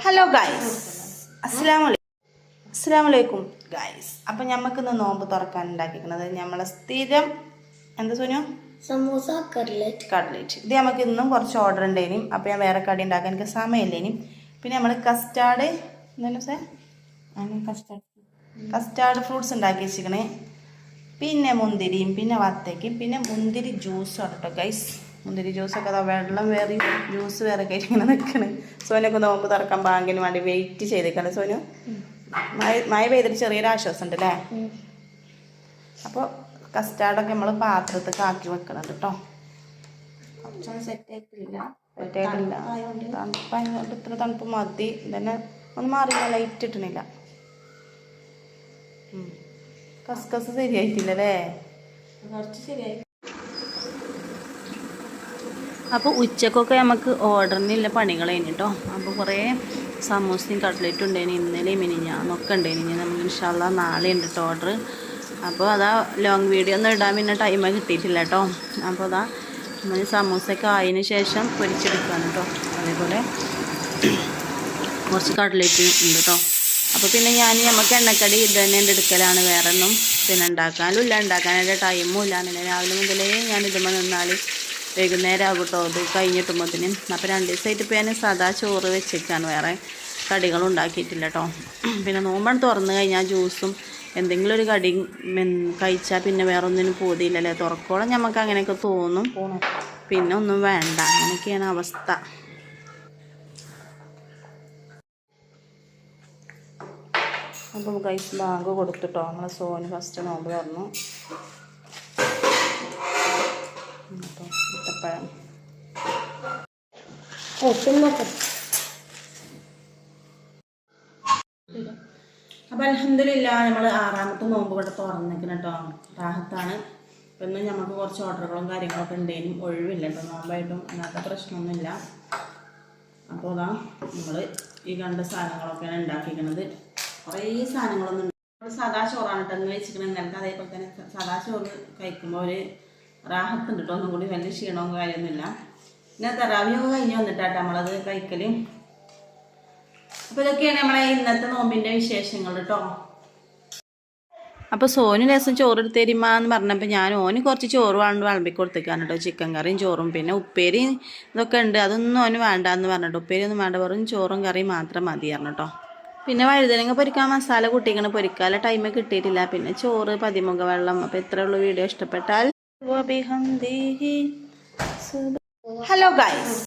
Hello guys, അസ്സലാമലൈക്കും guys. അപ്പം ഞമ്മക്കിന്ന് നോമ്പ് തുറക്കാൻ ഉണ്ടാക്കിയിരിക്കുന്നത് നമ്മളെ സ്ഥിരം എന്താ സോനു, സമൂസ കട്ട്ലേറ്റ്. ഇത് നമുക്ക് ഇന്നും കുറച്ച് ഓർഡർ ഉണ്ടേനും. അപ്പം ഞാൻ വേറെ കടി ഉണ്ടാക്കാൻ എനിക്ക് സമയമില്ലേനും. പിന്നെ നമ്മൾ കസ്റ്റാർഡ് എന്തായാലും സാർ കസ്റ്റാർഡ് ഫ്രൂട്ട്സ് ഉണ്ടാക്കി വെച്ചിരിക്കണേ. പിന്നെ മുന്തിരിയും പിന്നെ വത്തയ്ക്കും പിന്നെ മുന്തിരി ജ്യൂസും കേട്ടോ ഗൈസ്. മുന്തിരി ജ്യൂസൊക്കെ അതാ വെള്ളം വേറെ ജ്യൂസ് വേറെ ആയിട്ട് ഇങ്ങനെ നിൽക്കണ്. സോനൊക്കെ നോമ്പ് തുറക്കാൻ ബാങ്കിന് വേണ്ടി വെയിറ്റ് ചെയ്തേക്കാണ്. സോനു മഴ പെയ്തിട്ട് ചെറിയൊരു ആശ്വാസം ഉണ്ട് അല്ലേ? അപ്പോൾ കസ്റ്റാർഡൊക്കെ നമ്മൾ പാത്രത്തിൽ ആക്കി വെക്കണം കേട്ടോ. സെറ്റായിട്ടില്ല, തണുപ്പായതുകൊണ്ട് ഇത്ര തണുപ്പ് മതി. തന്നെ ഒന്നും മാറില്ല, ലൈറ്റ് ഇട്ടണില്ല. കസ്കസ് ശരിയായിട്ടില്ലല്ലേ? കുറച്ച് ശരിയായി. അപ്പോൾ ഉച്ചക്കൊക്കെ നമുക്ക് ഓർഡറിനുള്ള പണികളേനി കേട്ടോ. അപ്പോൾ കുറേ സമൂസയും കട്ട്ലേറ്റും ഉണ്ടായിന്, ഇന്നലെയും മിനിഞ്ഞാന്നൊക്കെ ഉണ്ടായിന്. നമുക്ക് ഇൻഷാ അല്ലാ നാളെ ഉണ്ട് കേട്ടോ ഓർഡർ. അപ്പോൾ അതാ ലോങ് വീഡിയോ ഒന്നും ഇടാൻ പിന്നെ ടൈം കിട്ടിയിട്ടില്ല കേട്ടോ. അപ്പോൾ അതാ നമ്മൾ സമൂസയൊക്കെ ആയതിന് ശേഷം പൊരിച്ചെടുക്കുകയാണ് കേട്ടോ. അതേപോലെ കുറച്ച് കട്ട്ലേറ്റ് ഉണ്ട് കേട്ടോ. അപ്പോൾ പിന്നെ നമുക്ക് എണ്ണക്കടി ഇത് തന്നെ എടുക്കലാണ്, വേറെ ഒന്നും പിന്നെ ഉണ്ടാക്കാനും ഇല്ല, ഉണ്ടാക്കാനായിട്ട് ടൈമും ഇല്ല. അങ്ങനെ രാവിലെ മുതലേ ഞാൻ ഇതുമ്പോൾ നിന്നാൽ വൈകുന്നേരം ആകും കേട്ടോ ഇത് കഴിഞ്ഞിട്ടുമ്പോഴത്തേനും. അപ്പോൾ 2 ദിവസമായിട്ട് ഇപ്പോൾ ഞാൻ സാധാ ചോറ് വെച്ചേക്കാണ്, വേറെ കടികളും ഉണ്ടാക്കിയിട്ടില്ല കേട്ടോ. പിന്നെ നോമ്പാണ് തുറന്നു കഴിഞ്ഞാൽ ജ്യൂസും എന്തെങ്കിലും ഒരു കടി കഴിച്ചാൽ പിന്നെ വേറെ ഒന്നിനും പോതിയില്ലല്ലേ. തുറക്കോളം നമുക്ക് അങ്ങനെയൊക്കെ തോന്നും, പിന്നെ ഒന്നും വേണ്ട, അങ്ങനെയൊക്കെയാണ് അവസ്ഥ. അപ്പോൾ ഗൈസ് ബാങ്ക് കൊടുത്തിട്ടോ. നമ്മളെ സോന് ഫസ്റ്റ് നോമ്പ് തുറന്നു. അപ്പോൾ ഇത്തപ്പഴം അപ്പോൾ അൽഹംദുലില്ലാ നമ്മൾ 6ാമത്തെ നോമ്പ് ഇവിടെ തുറന്നിരിക്കണം കേട്ടോ. റാഹത്താണ്. അപ്പം ഇന്ന് നമുക്ക് കുറച്ച് ഓർഡറുകളും കാര്യങ്ങളൊക്കെ ഉണ്ടെങ്കിലും ഒഴിവില്ല കേട്ടോ. നോമ്പായിട്ടും അങ്ങനത്തെ പ്രശ്നമൊന്നുമില്ല. അപ്പോൾ അതാ നമ്മൾ ഈ കണ്ട സാധനങ്ങളൊക്കെയാണ് ഉണ്ടാക്കിയിരിക്കുന്നത്. കുറേ സാധനങ്ങളൊന്നും സാധാ ചോറാണ് കേട്ടോ എന്ന് വെച്ചിരിക്കണത്. ഇന്നലത്തെ അതേപോലെ തന്നെ സാധാ ചോറ് കഴിക്കുമ്പോൾ ഒരു റാഹത്തുണ്ട് കേട്ടോ. ഒന്നും കൂടി വലിയ ക്ഷീണവും കാര്യമൊന്നുമില്ല. പിന്നെ തറാവിയൊക്കെ കഴിഞ്ഞ് വന്നിട്ടാട്ടോ നമ്മളത് കഴിക്കൽ. അപ്പോൾ ഇതൊക്കെയാണ് നമ്മളെ ഇന്നത്തെ നോമ്പിൻ്റെ വിശേഷങ്ങൾ കേട്ടോ. അപ്പോൾ സോനു രസം ചോറ് എടുത്തരുമാ എന്ന് പറഞ്ഞപ്പോൾ ഞാൻ ഓന് കുറച്ച് ചോറ് വിളമ്പി കൊടുത്തേക്കാണ് കേട്ടോ. ചിക്കൻ കറിയും ചോറും പിന്നെ ഉപ്പേരി ഇതൊക്കെ ഉണ്ട്, അതൊന്നും ഓന് വേണ്ട എന്ന് പറഞ്ഞിട്ട്. ഉപ്പേരി ഒന്നും വേണ്ട, വെറും ചോറും കറിയും മാത്രം മതി പറഞ്ഞു കേട്ടോ. പിന്നെ വഴുതനങ്ങ പൊരിക്കാൻ മസാല കൂട്ടിക്കണം, പൊരിക്കാനുള്ള ടൈം കിട്ടിയിട്ടില്ല. പിന്നെ ചോറ്, പതിമുഖ വെള്ളം. അപ്പോൾ ഇത്രയുള്ള വീഡിയോ ഇഷ്ടപ്പെട്ടാൽ ഹലോ ഗൈസ്.